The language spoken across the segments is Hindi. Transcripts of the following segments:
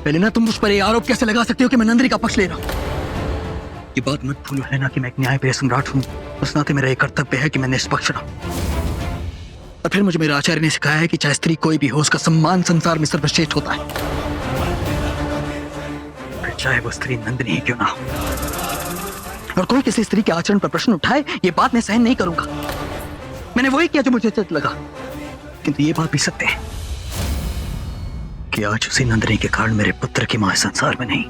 हेलेना, तुम मुझ पर ये आरोप कैसे लगा सकते हो कि मैं नंदिनी का पक्ष ले रहा हूं? ये बात मत भूलो हेलेना कि मैं एक न्यायप्रिय सम्राट हूं। उस नाते मेरा एक कर्तव्य है कि मैं निष्पक्ष रहूं। और फिर मुझे मेरे आचार्य ने सिखाया है कि चाहे स्त्री कोई भी हो, उसका सम्मान संसार में सर्वश्रेष्ठ होता है, फिर चाहे वो स्त्री नंदिनी ही क्यों ना हो। और कोई किसी स्त्री के आचरण पर प्रश्न उठाए, ये बात मैं सहन नहीं करूंगा। मैंने वही किया जो मुझे उचित लगा, किंतु ये बात भी सत्य है कि आज उसी नंदिनी के कारण मेरे पुत्र की मां संसार में नहीं।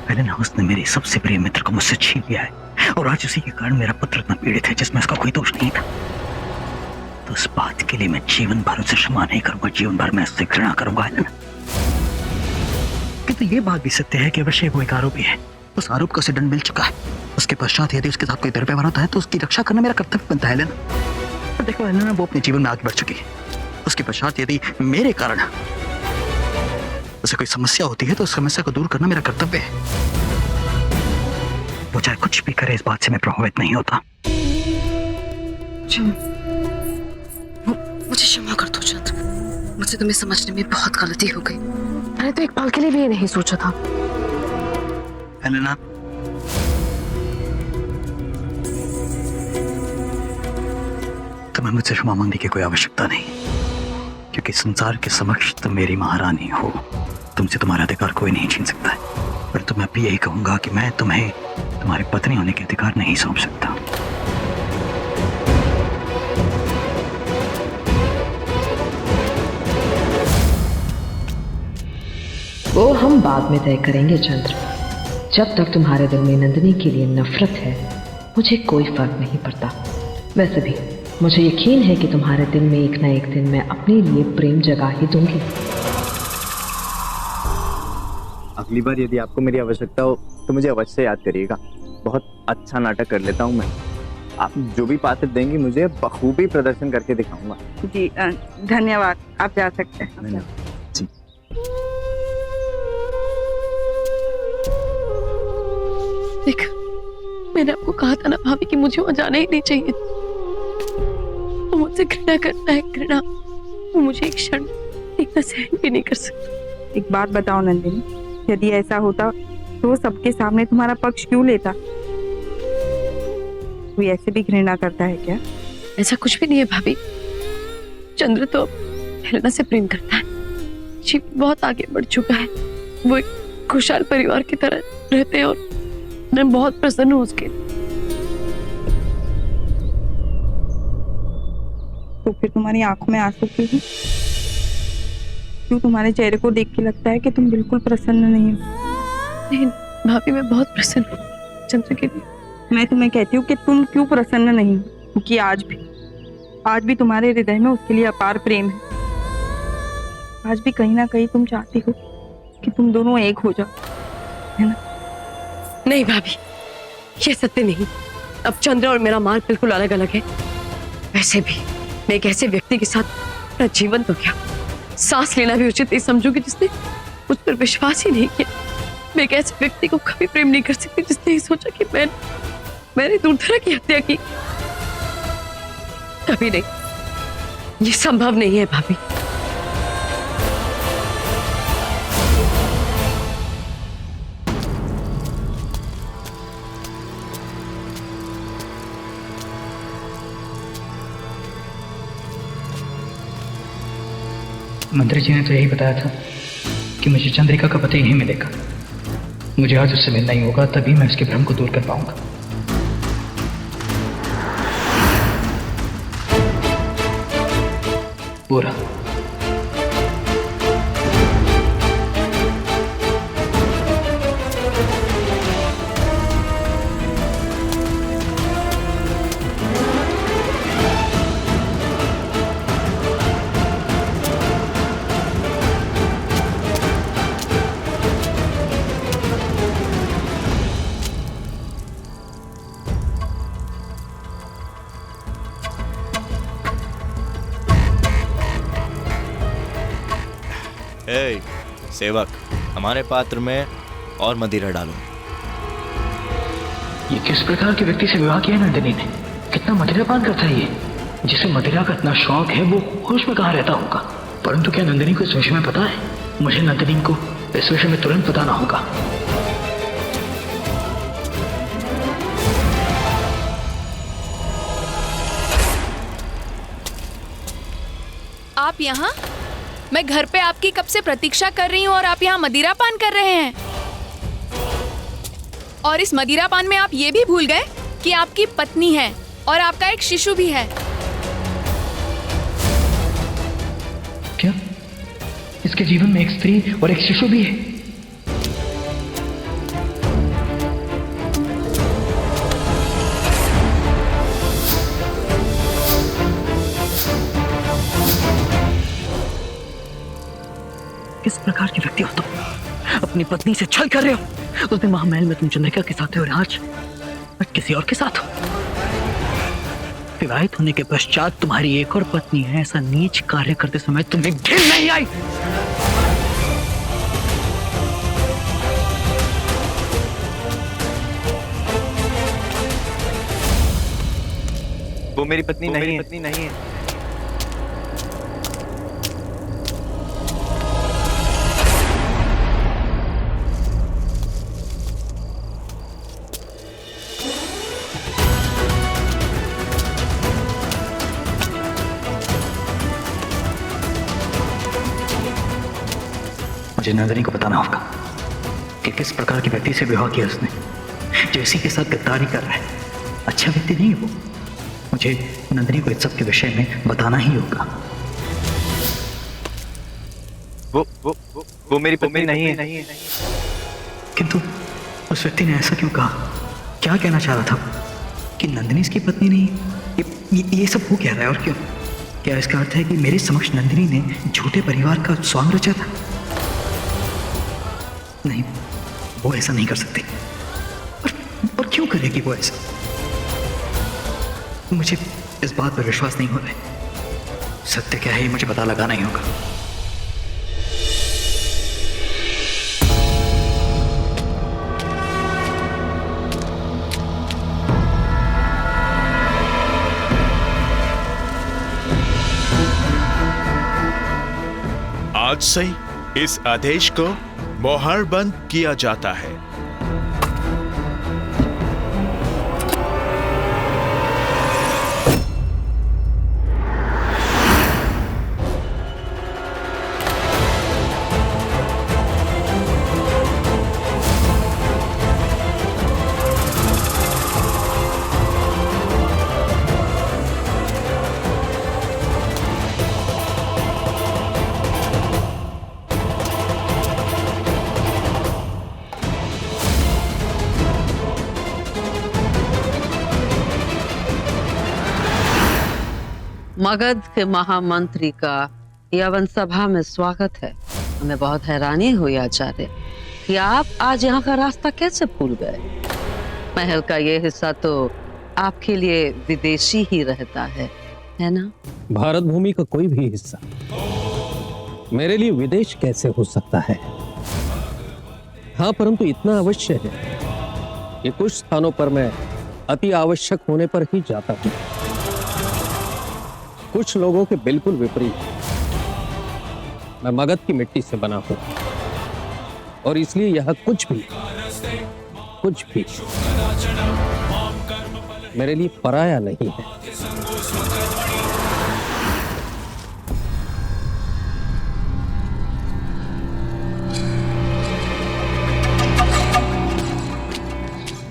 हेलेना, उसने मेरे सबसे प्रिय मित्र को मुझसे छीन लिया है, और आज उसी के कारण मेरा पुत्र इतना पीड़ित है जिसमें उसका कोई दोष नहीं था। तो उस बात के लिए मैं जीवन भर उसे क्षमा नहीं करूंगा, जीवन भर मैं उससे घृणा करूंगा हेलेना। किंतु ये बात भी सत्य है कि अवश्य वो एक आरोपी है। उस आरोप का उसे दंड मिल चुका है। उसके पश्चात यदि उसके साथ कोई दुर्व्यवहार होता है तो उसकी रक्षा करना मेरा कर्तव्य बनता है हेलेना। और देखो हेलेना, वो अपने जीवन में आगे बढ़ चुकी है। उसके पश्चात यदि मेरे कारण उसे कोई समस्या होती है तो उस समस्या को दूर करना मेरा कर्तव्य है। वो चाहे कुछ भी करे, इस बात से मैं प्रभावित नहीं होता। मुझे क्षमा कर दो चंद्र, मुझे तुम्हें समझने में बहुत गलती हो गई। मैंने तो एक पल के लिए भी ये नहीं सोचा था। हेलेना, तुम्हें मुझसे क्षमा मांगने की कोई आवश्यकता नहीं, क्योंकि संसार के समक्ष तुम मेरी महारानी हो। तुमसे तुम्हारा अधिकार कोई नहीं छीन सकता है। परंतु मैं भी यही कहूंगा कि मैं तुम्हें तुम्हारी पत्नी होने के अधिकार नहीं सौंप सकता। वो हम बाद में तय करेंगे चंद्र। जब तक तुम्हारे दिल में नंदिनी के लिए नफरत है, मुझे कोई फर्क नहीं पड़ता। वैसे भी मुझे यकीन है कि तुम्हारे दिल में एक ना एक दिन मैं अपने लिए प्रेम जगा ही दूंगी। अगली बार यदि आपको मेरी आवश्यकता हो तो मुझे अवश्य याद करिएगा। बहुत अच्छा नाटक कर लेता हूँ मैं। आप जो भी पात्र देंगी मुझे बखूबी प्रदर्शन करके दिखाऊंगा। जी धन्यवाद, आप जा सकते हैं। जी। देख, मैंने आपको कहा था ना भाभी कि मुझे वहां जाना ही नहीं चाहिए। वो मुझसे घृणा करता है, घृणा। वो मुझे एक क्षण देखना सहन भी नहीं कर सकता। एक बात बताओ नंदिनी, यदि ऐसा होता तो वो सबके सामने तुम्हारा पक्ष क्यों लेता? कोई ऐसे भी घृणा करता है क्या? ऐसा कुछ भी नहीं है भाभी। चंद्र तो हेलेना से प्रेम करता है। जीवन बहुत आगे बढ़ चुका है। वो एक खुशहाल परिवार की तरह रहते हैं और मैं बहुत प्रसन्न हूँ उसके। तो फिर तुम्हारी आंखों में आंसू क्यों हैं? क्यों तुम्हारे चेहरे को देख के लगता है कि तुम बिल्कुल प्रसन्न नहीं हो? नहीं भाभी, मैं बहुत प्रसन्न हूँ चंद्र के लिए। मैं तुम्हें कहती हूँ कि तुम क्यों प्रसन्न नहीं, क्योंकि आज भी तुम्हारे हृदय में उसके लिए अपार प्रेम है। आज भी कहीं ना कहीं तुम चाहती हो कि तुम दोनों एक हो जाओ, है ना? नहीं भाभी, ये सत्य नहीं। अब चंद्र और मेरा मार्ग बिल्कुल अलग अलग है। वैसे भी मैं एक ऐसे व्यक्ति के साथ अपना जीवन तो क्या, सांस लेना भी उचित नहीं समझूंगी जिसने मुझ पर विश्वास ही नहीं किया। मैं एक ऐसे व्यक्ति को कभी प्रेम नहीं कर सकती जिसने ही सोचा कि मैंने दूरदरा की हत्या की। कभी नहीं, ये संभव नहीं है भाभी। मंत्री जी ने तो यही बताया था कि मुझे चंद्रिका का पति नहीं मिलेगा। मुझे आज उससे मिलना ही होगा, तभी मैं उसके भ्रम को दूर कर पाऊंगा। पूरा सेवक, हमारे पात्र में और मदिरा डालो। ये किस प्रकार के व्यक्ति से विवाह किया नंदिनी ने? कितना मदिरापान करता है ये? जिसे मदिरा का इतना शौक है वो होश में कहाँ रहता होगा? परंतु क्या नंदिनी को इस विषय में पता है? मुझे नंदिनी को इस विषय में तुरंत बताना होगा। आप यहाँ? मैं घर पे आपकी कब से प्रतीक्षा कर रही हूँ और आप यहाँ मदिरा पान कर रहे हैं। और इस मदिरा पान में आप ये भी भूल गए कि आपकी पत्नी है और आपका एक शिशु भी है। क्या इसके जीवन में एक स्त्री और एक शिशु भी है? किस प्रकार के व्यक्ति हो तुम? अपनी पत्नी से छल कर रहे हो। उस दिन महामहल में तुम चंद्रिका के साथ थे और आज किसी और के साथ हो। विवाहित होने के पश्चात तुम्हारी एक और पत्नी है, ऐसा नीच कार्य करते समय तुम्हें घिन नहीं आई? वो मेरी पत्नी नहीं है। मुझे नंदिनी को बताना होगा कि किस प्रकार के व्यक्ति से विवाह किया उसने, जो इसी के साथ गद्दारी कर रहा है। अच्छा व्यक्ति नहीं है वो। मुझे नंदिनी को इस सब के विषय में बताना ही होगा। वो मेरी पत्नी नहीं है। किंतु उस व्यक्ति ने ऐसा क्यों कहा? क्या कहना चाह रहा था कि नंदिनी इसकी पत्नी नहीं? ये सब हो क्या रहा है और क्यों? क्या इसका अर्थ है कि मेरे समक्ष नंदिनी ने झूठे परिवार का स्वांग रचा था? नहीं, वो ऐसा नहीं कर सकती। और क्यों करेगी वो ऐसा? मुझे इस बात पर विश्वास नहीं हो रहा है। सत्य क्या है ये मुझे पता लगाना ही होगा। आज से इस आदेश को मोहर बंद किया जाता है। मगध के महामंत्री का यवन सभा में स्वागत है। हमें बहुत हैरानी हुई आचार्य कि आप आज यहाँ का रास्ता कैसे भूल गए। महल का ये हिस्सा तो आपके लिए विदेशी ही रहता है ना? भारत भूमि का कोई भी हिस्सा मेरे लिए विदेश कैसे हो सकता है? हाँ, परंतु इतना अवश्य है कि कुछ स्थानों पर मैं अति आवश्यक होने पर ही जाता हूँ। कुछ लोगों के बिल्कुल विपरीत। मैं मगध की मिट्टी से बना हूं और इसलिए यह कुछ भी मेरे लिए पराया नहीं है।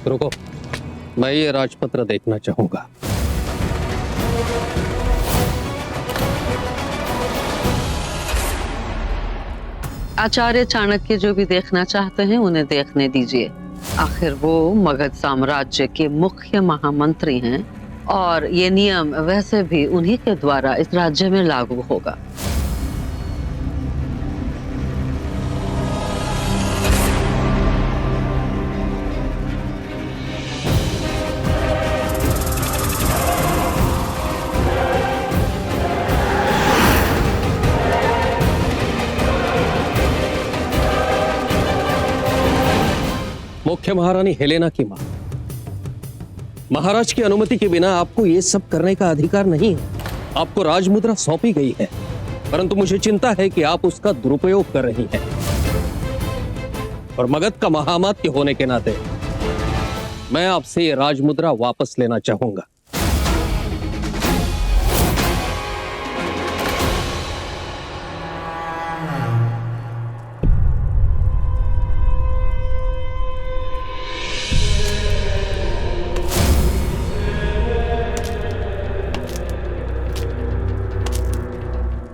रुको, मैं ये राजपत्र देखना चाहूंगा। आचार्य चाणक्य जो भी देखना चाहते हैं उन्हें देखने दीजिए। आखिर वो मगध साम्राज्य के मुख्य महामंत्री हैं और ये नियम वैसे भी उन्हीं के द्वारा इस राज्य में लागू होगा। मुख्य महारानी हेलेना की मां, महाराज की अनुमति के बिना आपको ये सब करने का अधिकार नहीं है। आपको राजमुद्रा सौंपी गई है परंतु मुझे चिंता है कि आप उसका दुरुपयोग कर रही हैं। और मगध का महामात्य होने के नाते मैं आपसे ये राजमुद्रा वापस लेना चाहूंगा।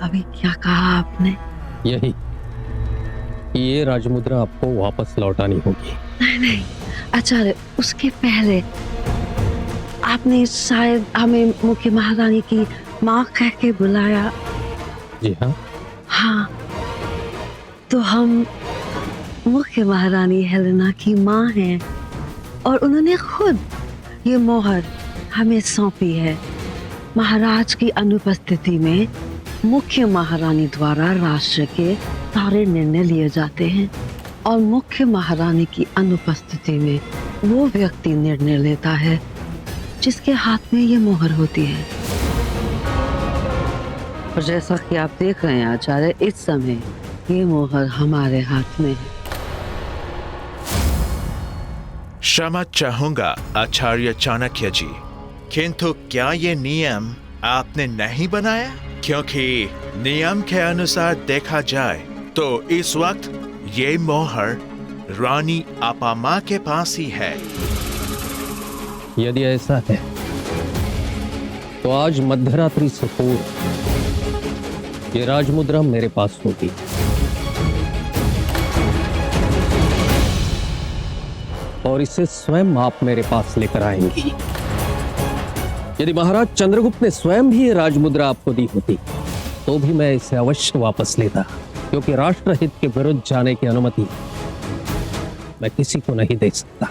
अभी क्या कहा आपने? यही, ये राजमुद्रा आपको वापस लौटानी होगी। नहीं आचार्य, उसके पहले आपने शायद हमें मुख्य महारानी की माँ कह के बुलाया। जी हाँ। हाँ, तो हम मुख्य महारानी हेलेना की माँ हैं और उन्होंने खुद ये मोहर हमें सौंपी है। महाराज की अनुपस्थिति में मुख्य महारानी द्वारा राष्ट्र के सारे निर्णय लिए जाते हैं और मुख्य महारानी की अनुपस्थिति में वो व्यक्ति निर्णय लेता है जिसके हाथ में ये मोहर होती है। और जैसा कि आप देख रहे हैं आचार्य, इस समय ये मोहर हमारे हाथ में है। क्षमा चाहूंगा आचार्य चाणक्य जी, किंतु क्या ये नियम आपने नहीं बनाया? क्योंकि नियम के अनुसार देखा जाए तो इस वक्त ये मोहर रानी अपामा के पास ही है। यदि ऐसा है तो आज मध्यरात्रि से पूर्व ये राजमुद्रा मेरे पास होगी। और इसे स्वयं आप मेरे पास लेकर आएंगी। यदि महाराज चंद्रगुप्त ने स्वयं भी ये राजमुद्रा आपको दी होती तो भी मैं इसे अवश्य वापस लेता, क्योंकि राष्ट्रहित के विरुद्ध जाने की अनुमति मैं किसी को नहीं दे सकता।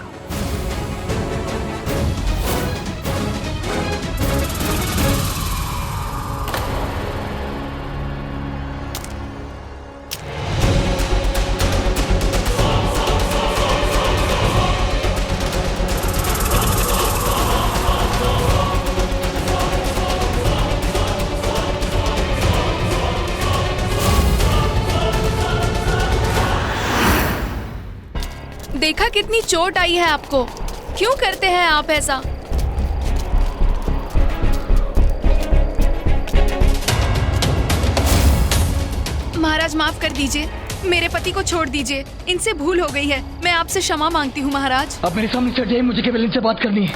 देखा कितनी चोट आई है आपको। क्यों करते हैं आप ऐसा? महाराज माफ कर दीजिए, मेरे पति को छोड़ दीजिए, इनसे भूल हो गई है। मैं आपसे क्षमा मांगती हूँ महाराज। अब मेरे सामने से हटिए, मुझे केवल इनसे बात करनी है।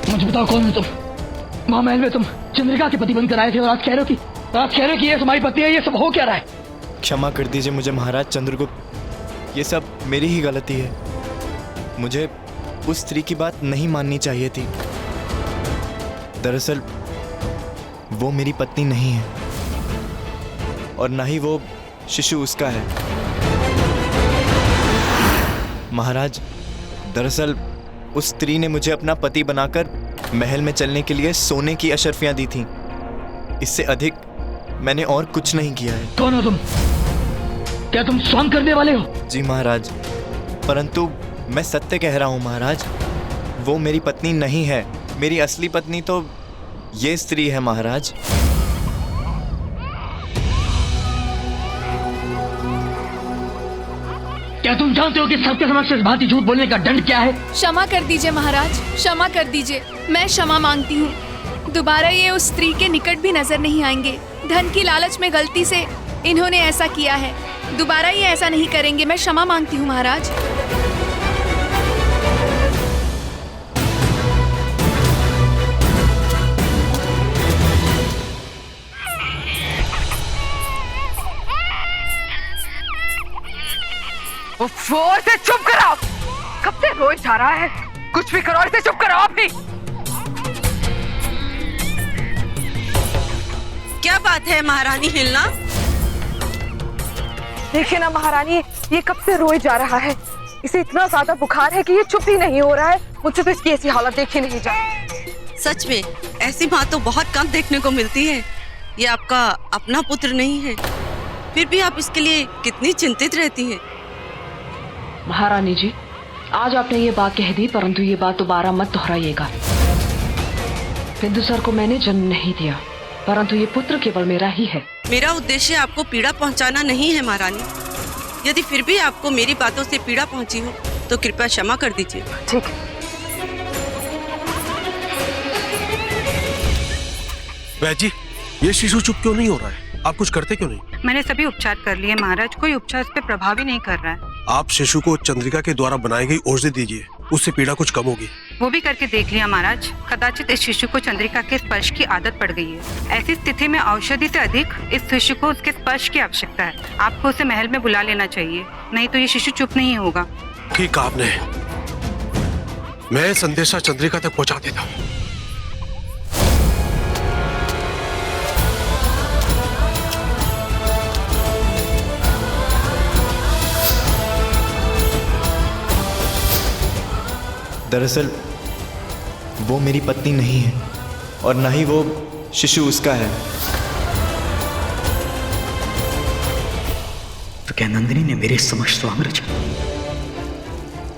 मुझे बताओ कौन है तुम? महामहल में तुम चंद्रिका के पति बनकर आए थे और आज कह रहे हो कि ये तुम्हारी पत्नी है। ये सब हो क्या रहा है? क्षमा कर दीजिए मुझे महाराज चंद्रगुप्त, ये सब मेरी ही गलती है। मुझे उस स्त्री की बात नहीं माननी चाहिए थी। दरअसल वो मेरी पत्नी नहीं है और ना ही वो शिशु उसका है। महाराज, दरअसल उस स्त्री ने मुझे अपना पति बनाकर महल में चलने के लिए सोने की अशर्फियां दी थीं। इससे अधिक मैंने और कुछ नहीं किया है। कौन हो तुम? क्या तुम स्वांग करने वाले हो? जी महाराज, परंतु मैं सत्य कह रहा हूँ महाराज, वो मेरी पत्नी नहीं है। मेरी असली पत्नी तो ये स्त्री है महाराज। क्या तुम जानते हो कि सबके समक्ष इस भांति झूठ बोलने का दंड क्या है? क्षमा कर दीजिए महाराज, क्षमा कर दीजिए। मैं क्षमा मांगती हूँ। दोबारा ये उस स्त्री के निकट भी नजर नहीं आएंगे। धन की लालच में गलती से इन्होंने ऐसा किया है। दोबारा ये ऐसा नहीं करेंगे। मैं क्षमा मांगती हूँ महाराज। इसे चुप कराओ। कब से रोज जा रहा है? कुछ भी करो, इसे चुप कराओ आप ही। क्या बात है महारानी हिलना? देखिए ना महारानी, ये कब से रोए जा रहा है। इसे इतना ज्यादा बुखार है कि ये चुप ही नहीं हो रहा है। मुझसे तो इसकी ऐसी हालत देखी नहीं जाती। सच में ऐसी माँ तो बहुत कम देखने को मिलती है। ये आपका अपना पुत्र नहीं है, फिर भी आप इसके लिए कितनी चिंतित रहती हैं। महारानी जी, आज आपने ये बात कह दी, परंतु ये बात दोबारा मत दोहराइएगा। बिंदुसार को मैंने जन्म नहीं दिया, परंतु ये पुत्र केवल मेरा ही है। मेरा उद्देश्य आपको पीड़ा पहुंचाना नहीं है महारानी। यदि फिर भी आपको मेरी बातों से पीड़ा पहुंची हो तो कृपया क्षमा कर दीजिए। ठीक है। वैद्य जी, ये शिशु चुप क्यों नहीं हो रहा है? आप कुछ करते क्यों नहीं? मैंने सभी उपचार कर लिए महाराज, कोई उपचार उस पर प्रभावी नहीं कर रहा है। आप शिशु को चंद्रिका के द्वारा बनाई गई औषधि दीजिए, उससे पीड़ा कुछ कम होगी। वो भी करके देख लिया महाराज, कदाचित इस शिशु को चंद्रिका के स्पर्श की आदत पड़ गई है। ऐसी स्थिति में औषधि से अधिक इस शिशु को उसके स्पर्श की आवश्यकता है। आपको उसे महल में बुला लेना चाहिए, नहीं तो ये शिशु चुप नहीं होगा। ठीक कहा आपने, मैं संदेशा चंद्रिका तक पहुंचा देता हूँ। दरअसल वो मेरी पत्नी नहीं है और न ही वो शिशु उसका है। तो क्या नंदिनी ने मेरे समक्ष स्वांग रचा?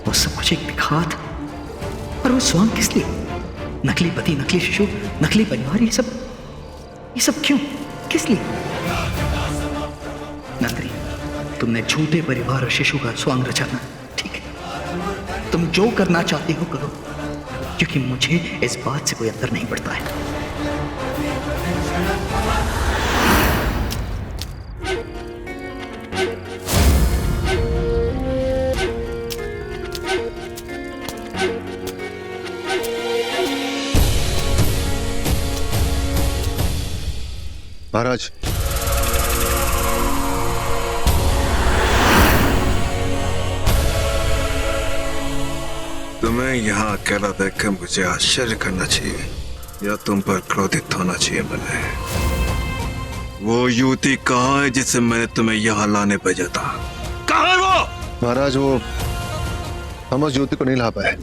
वो सब कुछ एक दिखावा था, और वो स्वांग किस लिए? नकली पति, नकली शिशु, नकली परिवार, ये सब क्यों, किस लिए? नंदिनी, तुमने झूठे परिवार और शिशु का स्वांग रचा ना, ठीक है। तुम जो करना चाहती हो करो, क्योंकि मुझे इस बात से कोई अंतर नहीं पड़ता है। महाराज, तुम्हें यहाँ अकेला देखकर मुझे आश्चर्य करना चाहिए या तुम पर क्रोधित होना चाहिए। मैंने वो युवती कहाँ है जिसे मैंने तुम्हें यहाँ लाने भेजा था? कहाँ है वो? महाराज, वो हम उस युवती को नहीं ला पाए।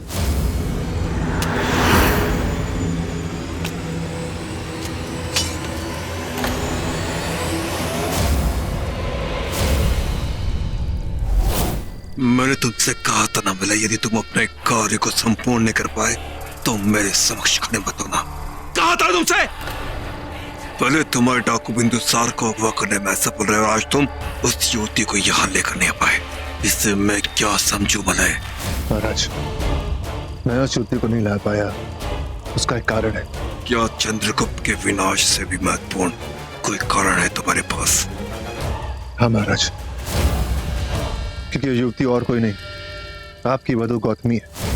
मैंने तुमसे कहा था ना मिला, यदि तुम अपने कार्य को संपूर्ण नहीं कर पाए तो मेरे समक्ष खड़े मत होना। कहा था तुमसे? पहले तुम्हारे डाकू बिंदुसार को अगवा करने में सफल रहे, आज तुम उस युवती को यहाँ लेकर नहीं आ पाए। इससे मैं क्या समझू मलय? महाराज, मैं उस युवती को नहीं ला पाया, उसका एक कारण है। क्या चंद्रगुप्त के विनाश से भी महत्वपूर्ण कोई कारण है तुम्हारे पास? हाँ महाराज, क्योंकि ये युवती और कोई नहीं, आपकी वधू गौतमी है।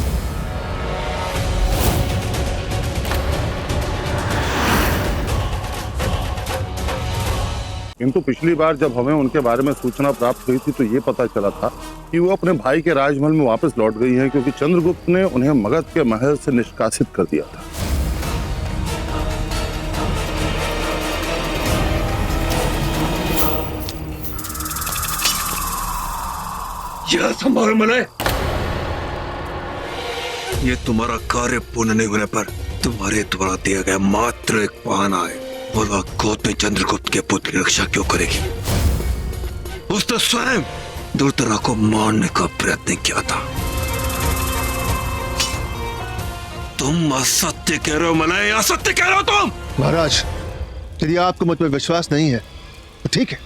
किंतु पिछली बार जब हमें उनके बारे में सूचना प्राप्त हुई थी तो ये पता चला था कि वो अपने भाई के राजमहल में वापस लौट गई हैं, क्योंकि चंद्रगुप्त ने उन्हें मगध के महल से निष्कासित कर दिया था। यह संभाल मलय, ये तुम्हारा कार्य पूर्ण नहीं होने पर तुम्हारे द्वारा दिया गया मात्र एक बहाना है। बोला गौतमी चंद्रगुप्त के पुत्र की रक्षा क्यों करेगी? उसने स्वयं दुर्धरा को मारने का प्रयत्न किया था। तुम असत्य कह रहे हो मलय, असत्य कह रहे हो तुम। महाराज, यदि आपको मुझ पर विश्वास नहीं है तो ठीक है,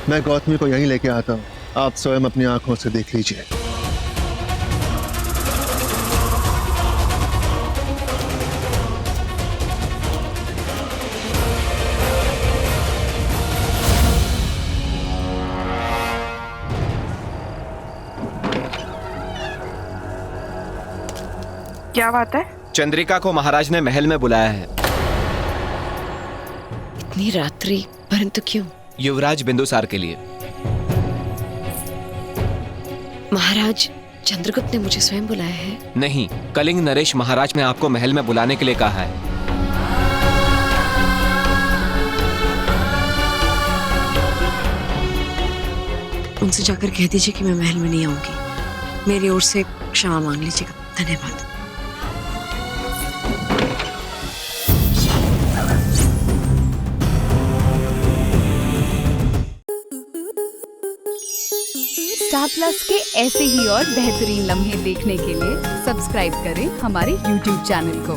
मैं गौतमी को यहीं लेके आता हूँ, आप स्वयं अपनी आंखों से देख लीजिए। क्या बात है? चंद्रिका को महाराज ने महल में बुलाया है। इतनी रात्रि, परंतु क्यों? युवराज बिंदुसार के लिए। महाराज, चंद्रगुप्त ने मुझे स्वयं बुलाया है? नहीं, कलिंग नरेश महाराज ने आपको महल में बुलाने के लिए कहा है। उनसे जाकर कह दीजिए कि मैं महल में नहीं आऊंगी। मेरी ओर से क्षमा मांग लीजिएगा। धन्यवाद। स्टार प्लस के ऐसे ही और बेहतरीन लम्हे देखने के लिए सब्सक्राइब करें हमारे YouTube चैनल को।